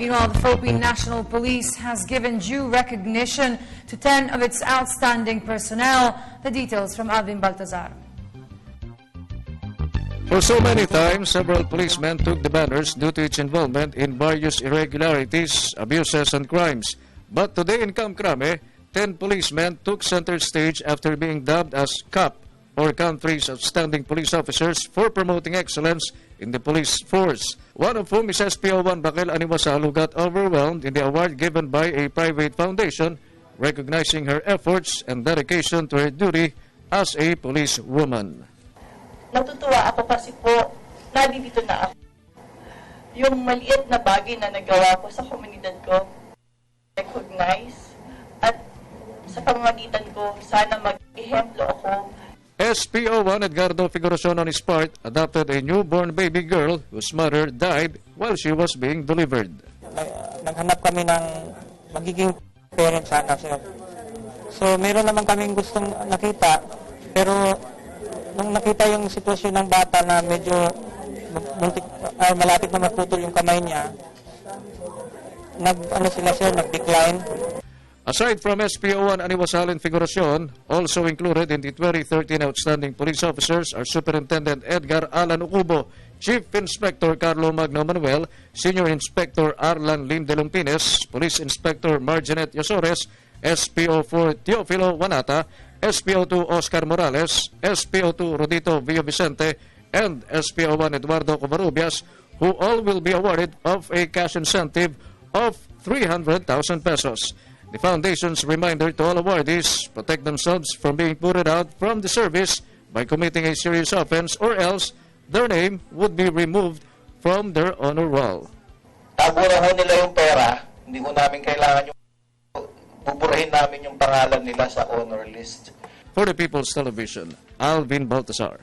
Meanwhile, the Philippine National Police has given due recognition to 10 of its outstanding personnel. The details from Alvin Baltazar. For so many times, several policemen took the banners due to its involvement in various irregularities, abuses, and crimes. But today in Camp Crame, 10 policemen took center stage after being dubbed as CAP, or Country's Outstanding Police Officers, for promoting excellence in the police force. One of whom is SPO1 Bakel Aniwasal, who got overwhelmed in the award given by a private foundation, recognizing her efforts and dedication to her duty as a policewoman. Natutuwa ako kasi po, nandito na ako. Yung maliit na bagay na nagawa ko sa komunidad ko, recognize, at sa pamamagitan ko, sana mag-ehemplo ako. SPO1 Edgardo Figuracion on his part adopted a newborn baby girl whose mother died while she was being delivered. Naghanap kami ng magiging parent sana, sir. So, meron naman kaming gustong nakita, pero nung nakita yung sitwasyon ng bata na medyo malapit na maputol yung kamay niya, nag-decline. Aside from SPO1 Aniwasal and Figuracion, also included in the 2013 Outstanding Police Officers are Superintendent Edgar Alan Ucubo, Chief Inspector Carlo Magno Manuel, Senior Inspector Arlan Lim de Lumpines, Police Inspector Marjanet Yosores, SPO4 Teofilo Wanata, SPO2 Oscar Morales, SPO2 Rodito Villavicente, and SPO1 Eduardo Covarrubias, who all will be awarded of a cash incentive of 300,000 pesos. The foundation's reminder to all awardees: protect themselves from being booted out from the service by committing a serious offense, or else their name would be removed from their honor roll. Tabura ho nila yung pera, hindi ho namin kailangan yung buburahin namin yung pangalan nila sa honor list. For the People's Television, Alvin Baltazar.